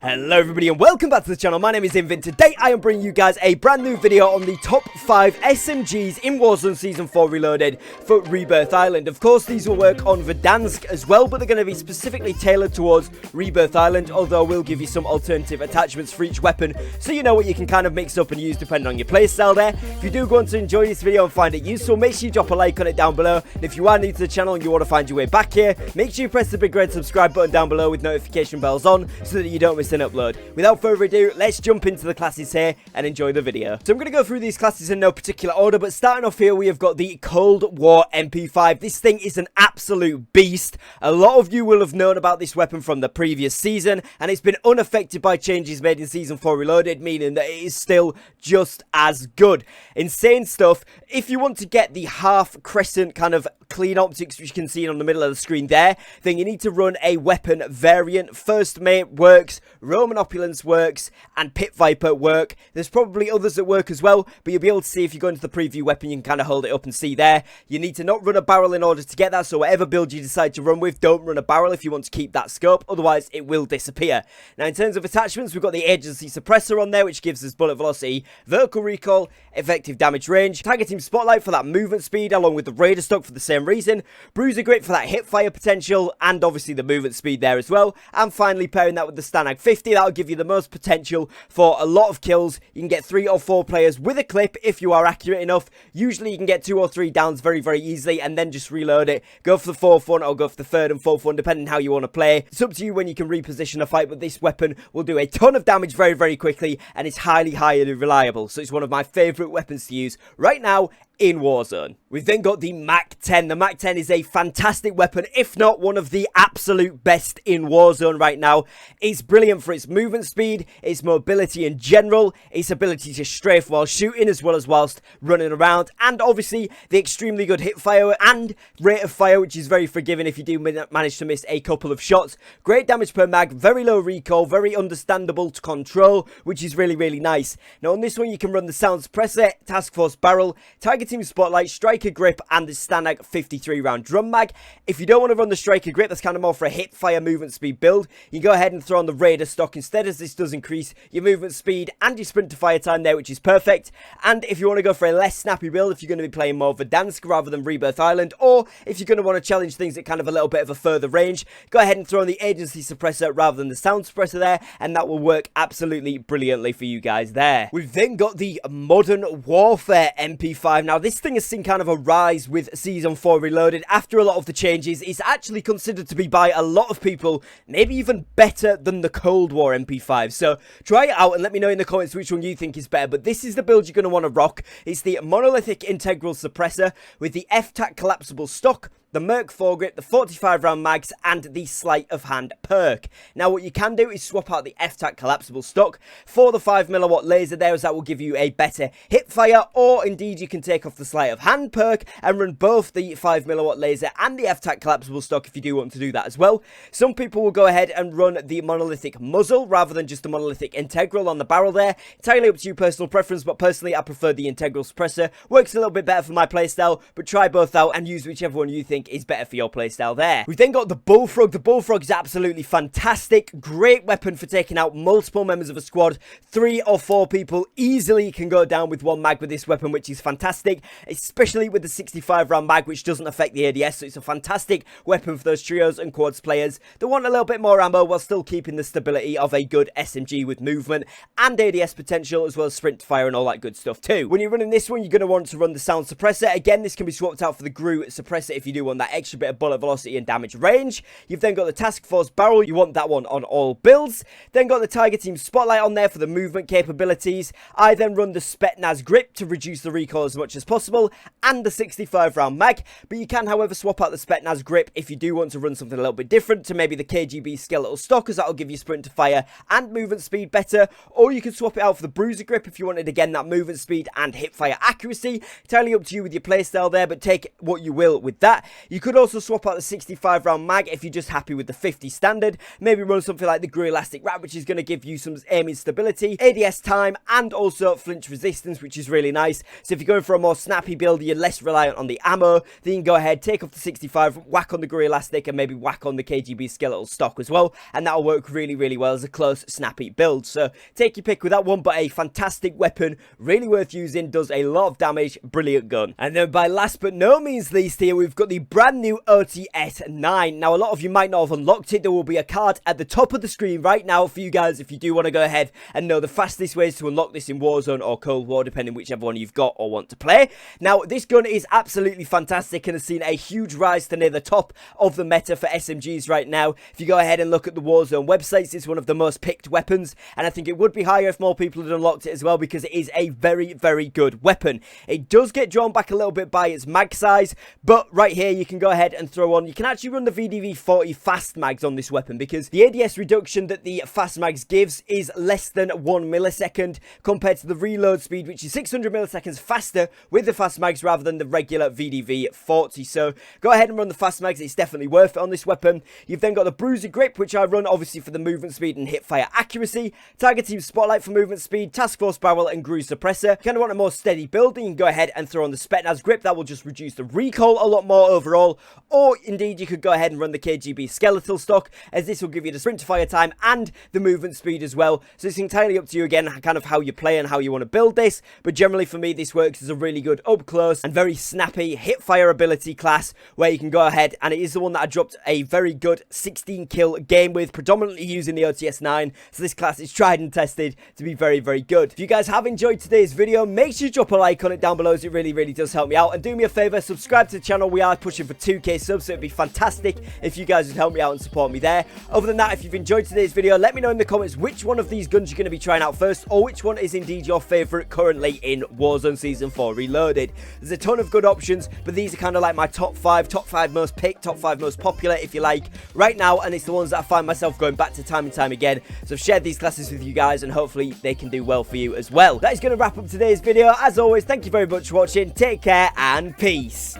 Hello everybody and welcome back to the channel. My name is Invin. Today I am bringing you guys a brand new video on the top 5 SMGs in Warzone Season 4 Reloaded for Rebirth Island. Of course these will work on Verdansk as well, but they're going to be specifically tailored towards Rebirth Island, although we'll give you some alternative attachments for each weapon so you know what you can kind of mix up and use depending on your playstyle there. If you do go on to enjoy this video and find it useful, make sure you drop a like on it down below. And if you are new to the channel and you want to find your way back here, make sure you press the big red subscribe button down below with notification bells on so that you don't miss an upload. Without further ado, let's jump into the classes here and enjoy the video. So I'm going to go through these classes in no particular order, but starting off here we have got the Cold War MP5. This thing is an absolute beast. A lot of you will have known about this weapon from the previous season, and it's been unaffected by changes made in Season 4 Reloaded, meaning that it is still just as good. Insane stuff. If you want to get the half crescent kind of clean optics which you can see on the middle of the screen there, then you need to run a weapon variant. First Mate works, Roman Opulence works, and Pit Viper work. There's probably others that work as well, but you'll be able to see if you go into the preview weapon, you can kind of hold it up and see there. You need to not run a barrel in order to get that, so whatever build you decide to run with, don't run a barrel if you want to keep that scope, otherwise it will disappear. Now in terms of attachments, we've got the Agency Suppressor on there, which gives us bullet velocity, vertical recoil, effective damage range, Targeting Spotlight for that movement speed, along with the Raider stock for the same reason, Bruiser Grip for that hip fire potential, and obviously the movement speed there as well, and finally pairing that with the Stanag 50, that'll give you the most potential for a lot of kills. You can get 3 or 4 players with a clip if you are accurate enough. Usually you can get 2 or 3 downs very easily and then just reload it, go for the 4th one or go for the 3rd and 4th one depending how you want to play. It's up to you when you can reposition a fight, but this weapon will do a ton of damage very quickly and it's highly reliable, so it's one of my favourite weapons to use right now in Warzone. We've then got the MAC-10. The MAC-10 is a fantastic weapon, if not one of the absolute best in Warzone right now. It's brilliant for its movement speed, its mobility in general, its ability to strafe while shooting as well as whilst running around, and obviously the extremely good hip fire and rate of fire, which is very forgiving if you do manage to miss a couple of shots. Great damage per mag, very low recoil, very understandable to control, which is really nice. Now on this one you can run the Sound Suppressor, Task Force Barrel, Targeting Spotlight, Striker Grip, and the Stanag 53 round drum mag. If you don't want to run the Striker Grip, that's kind of more for a hip fire movement speed build, you go ahead and throw on the Raider stock instead, as this does increase your movement speed and your sprint to fire time there, which is perfect. And if you want to go for a less snappy build, if you're going to be playing more Verdansk rather than Rebirth Island, or if you're going to want to challenge things at kind of a little bit of a further range, go ahead and throw on the Agency Suppressor rather than the Sound Suppressor there, and that will work absolutely brilliantly for you guys there. We've then got the Modern Warfare MP5. Now this thing has seen kind of a rise with Season 4 Reloaded. After a lot of the changes, it's actually considered to be by a lot of people maybe even better than the Cold War MP5. So try it out and let me know in the comments which one you think is better. But this is the build you're going to want to rock. It's the Monolithic Integral Suppressor with the F-Tac Collapsible stock, the Merc foregrip, the 45 round mags, and the Sleight of Hand perk. Now what you can do is swap out the F-Tac collapsible stock for the 5mm laser there, as that will give you a better hip fire, or indeed you can take off the Sleight of Hand perk and run both the 5mm laser and the F-Tac collapsible stock if you do want to do that as well. Some people will go ahead and run the Monolithic Muzzle rather than just the Monolithic Integral on the barrel there. Entirely up to you, personal preference, but personally I prefer the Integral Suppressor. Works a little bit better for my playstyle, but try both out and use whichever one you think is better for your playstyle there. We've then got the Bullfrog. The Bullfrog is absolutely fantastic. Great weapon for taking out multiple members of a squad. 3 or 4 people easily can go down with one mag with this weapon, which is fantastic, especially with the 65 round mag, which doesn't affect the ADS, so it's a fantastic weapon for those trios and quads players that want a little bit more ammo while still keeping the stability of a good SMG with movement and ADS potential, as well as sprint fire and all that good stuff too. When you're running this one, you're going to want to run the Sound Suppressor. Again, this can be swapped out for the GRU Suppressor if you do want that extra bit of bullet velocity and damage range. You've then got the Task Force Barrel. You want that one on all builds. Then got the Targeting Spotlight on there for the movement capabilities. I then run the Spetsnaz Grip to reduce the recoil as much as possible, and the 65 round mag, but you can however swap out the Spetsnaz Grip if you do want to run something a little bit different to maybe the KGB Skeletal stock, as that'll give you sprint to fire and movement speed better, or you can swap it out for the Bruiser Grip if you wanted again that movement speed and hip fire accuracy. Entirely up to you with your playstyle there, but take what you will with that. You could also swap out the 65 round mag if you're just happy with the 50 standard. Maybe run something like the grey elastic wrap, which is going to give you some aiming stability, ADS time, and also flinch resistance, which is really nice. So if you're going for a more snappy build, you're less reliant on the ammo, then you can go ahead, take off the 65, whack on the grey elastic, and maybe whack on the KGB skeletal stock as well, and that'll work really, really well as a close, snappy build. So take your pick with that one, but a fantastic weapon, really worth using, does a lot of damage, brilliant gun. And then by last but no means least here, we've got the brand new OTS-9. Now, a lot of you might not have unlocked it. There will be a card at the top of the screen right now for you guys if you do want to go ahead and know the fastest ways to unlock this in Warzone or Cold War, depending whichever one you've got or want to play. Now, this gun is absolutely fantastic and has seen a huge rise to near the top of the meta for SMGs right now. If you go ahead and look at the Warzone websites, it's one of the most picked weapons, and I think it would be higher if more people had unlocked it as well, because it is a very, very good weapon. It does get drawn back a little bit by its mag size, but right here you can go ahead and throw on, you can actually run the VDV 40 fast mags on this weapon, because the ADS reduction that the fast mags gives is less than 1 millisecond compared to the reload speed, which is 600 milliseconds faster with the fast mags rather than the regular VDV 40. So go ahead and run the fast mags, it's definitely worth it on this weapon. You've then got the Bruiser Grip, which I run obviously for the movement speed and hip fire accuracy, Target Team Spotlight for movement speed, Task Force Barrel, and Cruise Suppressor. If you kind of want a more steady build, you can go ahead and throw on the Spetsnaz Grip. That will just reduce the recoil a lot more overall, or indeed you could go ahead and run the KGB skeletal stock, as this will give you the sprint to fire time and the movement speed as well. So it's entirely up to you again, kind of how you play and how you want to build this, but generally for me this works as a really good up close and very snappy hip fire ability class, where you can go ahead, and it is the one that I dropped a very good 16 kill game with, predominantly using the OTS-9. So this class is tried and tested to be very, very good. If you guys have enjoyed today's video, make sure you drop a like on it down below, as it really, really does help me out. And do me a favor, subscribe to the channel. We are pushing for 2k subs, so it'd be fantastic if you guys would help me out and support me there. Other than that, if you've enjoyed today's video, let me know in the comments which one of these guns you're going to be trying out first, or which one is indeed your favorite currently in Warzone Season 4 Reloaded. There's a ton of good options, but these are kind of like my top 5 most picked, top 5 most popular, if you like, right now, and it's the ones that I find myself going back to time and time again. So I've shared these classes with you guys, and hopefully they can do well for you as well. That is going to wrap up today's video. As always, thank you very much for watching. Take care and peace.